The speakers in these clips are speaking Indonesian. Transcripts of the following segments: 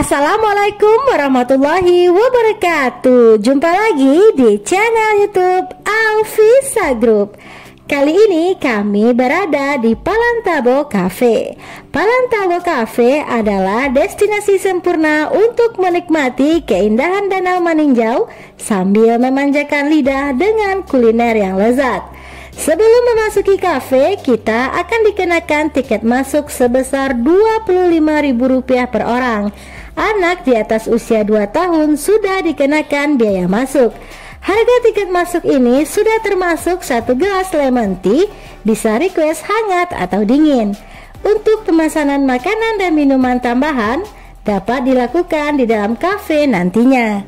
Assalamualaikum warahmatullahi wabarakatuh. Jumpa lagi di channel YouTube Alvisa Group. Kali ini kami berada di Palantabo Cafe. Palantabo Cafe adalah destinasi sempurna untuk menikmati keindahan Danau Maninjau sambil memanjakan lidah dengan kuliner yang lezat. Sebelum memasuki kafe, kita akan dikenakan tiket masuk sebesar Rp25.000 per orang. Anak di atas usia 2 tahun sudah dikenakan biaya masuk. Harga tiket masuk ini sudah termasuk 1 gelas lemon tea, bisa request hangat atau dingin. Untuk pemesanan makanan dan minuman tambahan dapat dilakukan di dalam kafe nantinya.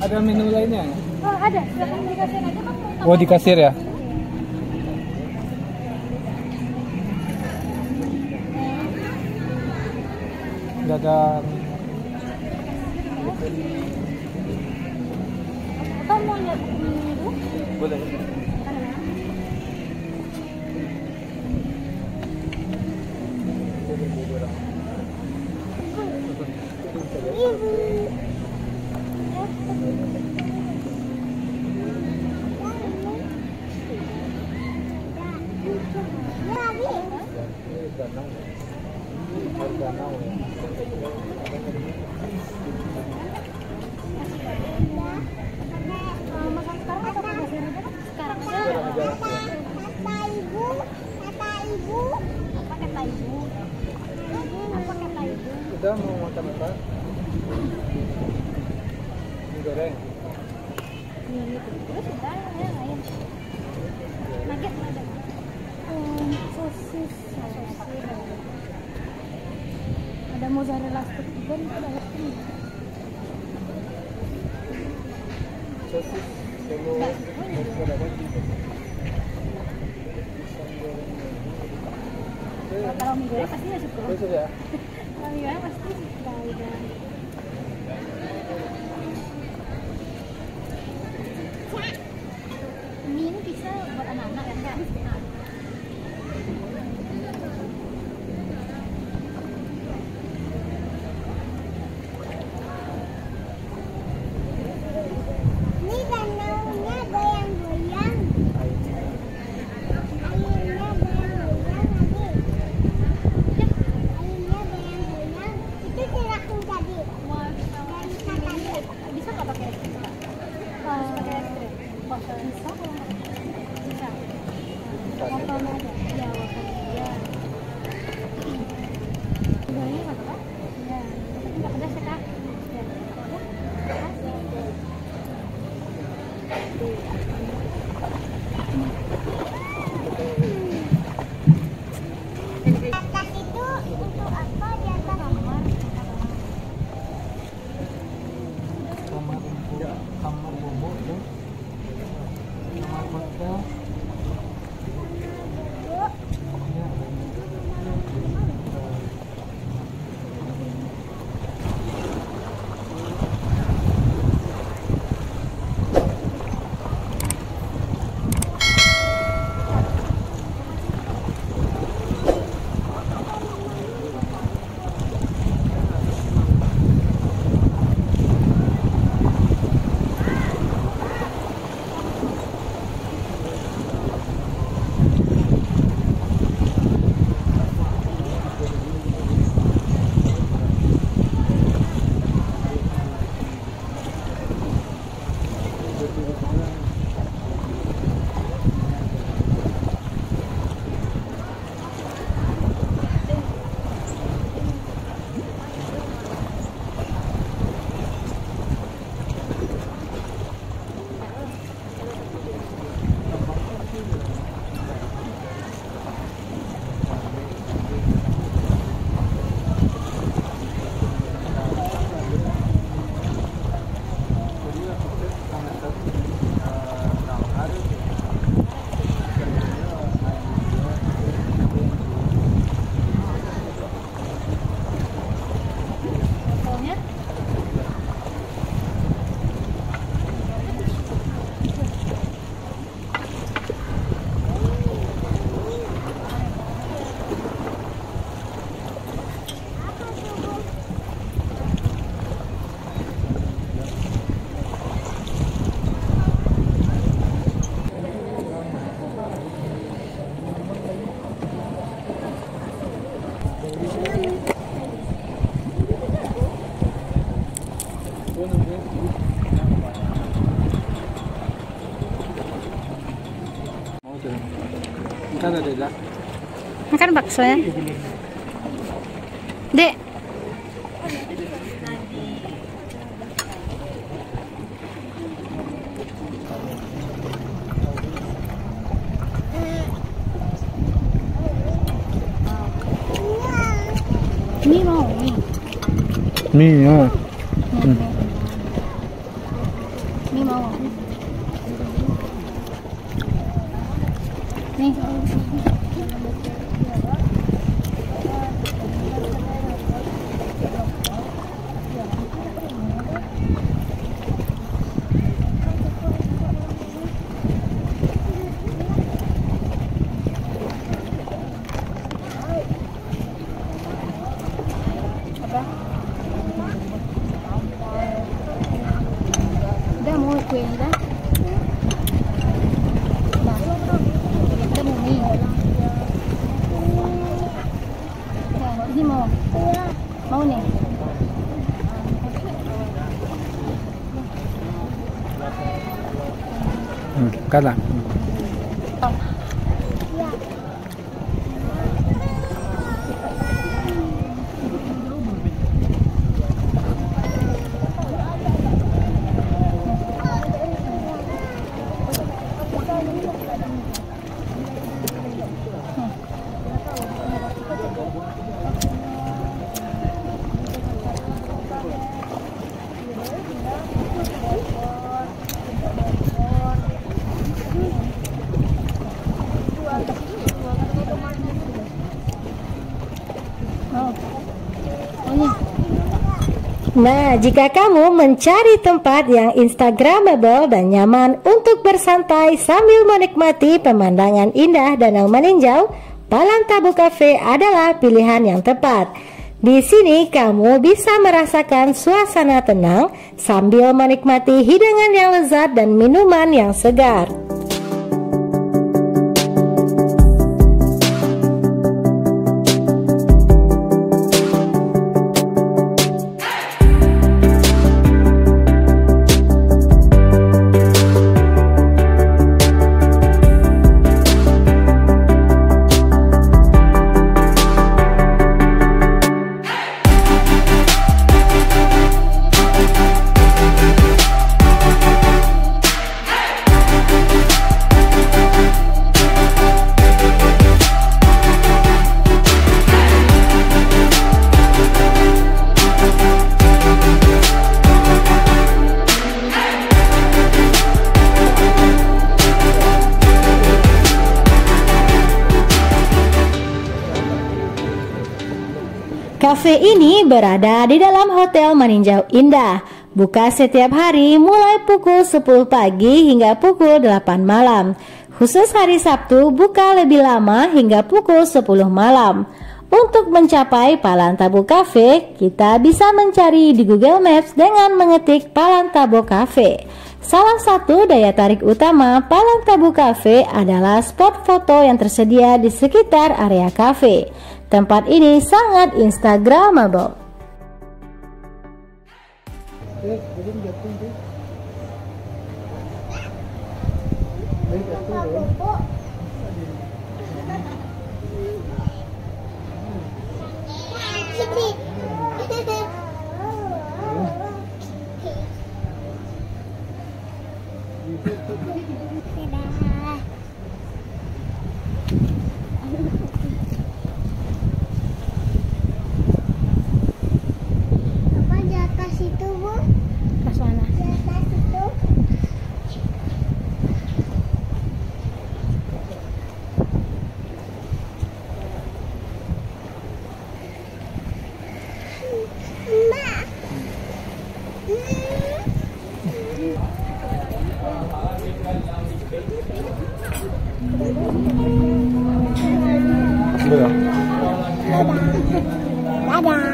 Ada menu lainnya? Oh, ada. Silakan di kasir aja, Bang. Oh, di kasir ya? Nggak ada. Atau mau lihat menu dulu? Boleh. Udah mau makan apa? Mie goreng. Terus sudah yang lain. Nugget ada. Sosis. Ada mozzarella stick juga nih, ada lagi. Sosis sama Kalau mie goreng pasti ya suka. ya. Kalau mie goreng pasti suka. Mie ini bisa buat anak-anak ya, Kak? Ini danaunya goyang-goyang. Airnya goyang-goyang tadi. Airnya goyang-goyang. Itu silakan tadi. Dari tadi. Bisa nggak pakai es krim, Kak? Harus pakai es krim. Bisa kalau nggak? Bisa. Wafelnya ada. Ya, wafelnya ada. Gorengnya nggak apa-apa? Ya, tapi nggak pedas ya, Kak? Ya, Atas itu untuk apa di atas? Kamar bubuk tuh. Kamar hotel. Mau tuh. Kan ada dah. Makan bakso ya. Dek. Ini mau nih. Mie, oh. Ini mau. Nih. Udah mau kuenya dah. Nah, kita mau mie. Ya, ini mau. Mau nih. Kan lah. Mau. Mau nih. Nah, jika kamu mencari tempat yang instagramable dan nyaman untuk bersantai sambil menikmati pemandangan indah Danau Meninjau, Palantabu Cafe adalah pilihan yang tepat. Di sini kamu bisa merasakan suasana tenang sambil menikmati hidangan yang lezat dan minuman yang segar. Cafe ini berada di dalam Hotel Meninjau Indah. Buka setiap hari mulai pukul 10 pagi hingga pukul 8 malam. Khusus hari Sabtu buka lebih lama hingga pukul 10 malam. Untuk mencapai Palantabu Cafe, kita bisa mencari di Google Maps dengan mengetik Palantabu Cafe. Salah satu daya tarik utama Palantabu Cafe adalah spot foto yang tersedia di sekitar area cafe. Tempat ini sangat instagramable. Belum jatuh tuh. Jatuh. Apa di atas itu, Bu? Pas mana? Di atas itu. Mbak. Belum. Dadah.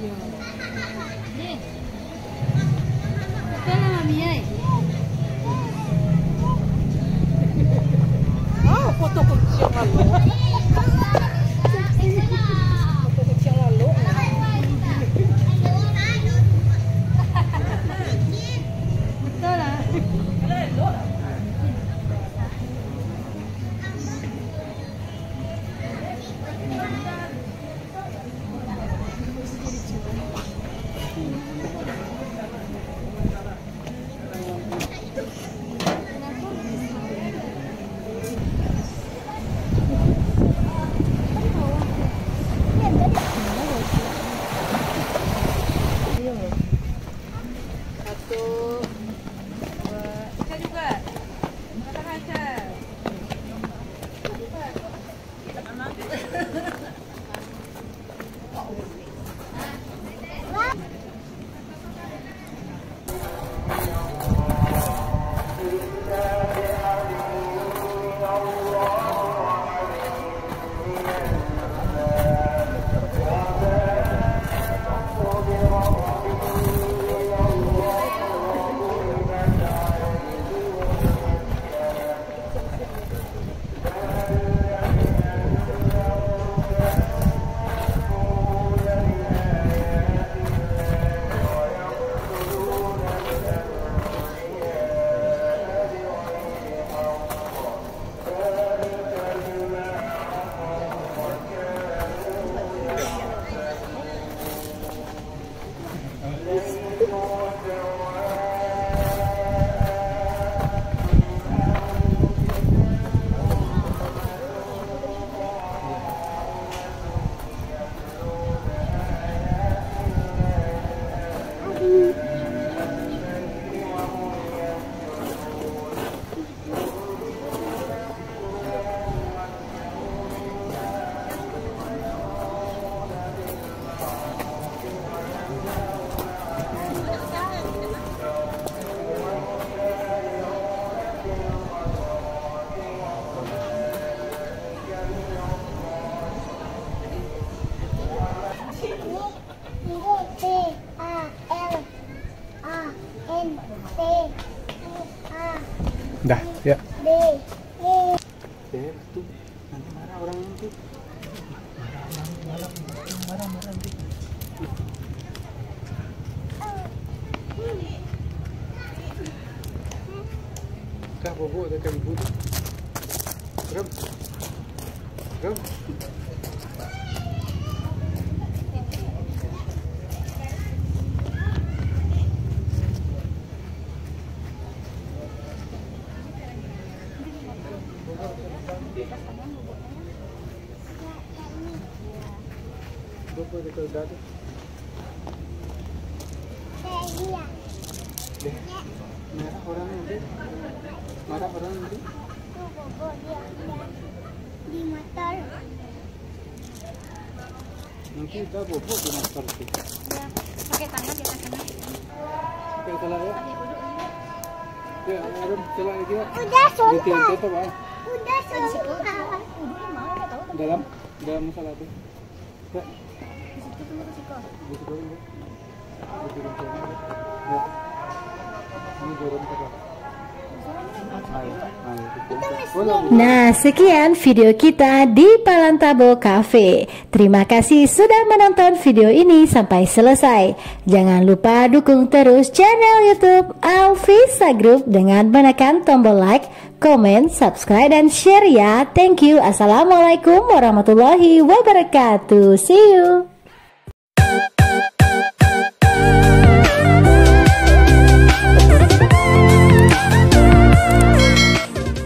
Betul lah Mami ay. Foto kecil lalu. Foto kecil lalu. Betul lah. Satu, dua, Ica juga. Kata kaca. Dah, ya. Tuh, nanti marah orang itu. Marah nanti. Kah bobo ada kan ibu. Ram. Ram. Bobo ada keldado. Marah orang nanti. Marah orang nanti. Di motor. Nanti kita bobo di motor sih. Ya, pakai tangan di atas sana. Oke, salah ya. Ya, Arum, salah lagi ya. Udah Di sumpah. itu Pak. Udah sumpah. Dalam masalah itu. Ya, Di situ tuh risiko. di situ ya. Di turun sana. Ya. Ini turun ke bawah. Ayo, ayo. Nah, sekian video kita di Palantabo Cafe. Terima kasih sudah menonton video ini sampai selesai. Jangan lupa dukung terus channel YouTube Alvisa Group dengan menekan tombol like, komen, subscribe, dan share ya. Thank you. Assalamualaikum warahmatullahi wabarakatuh. See you.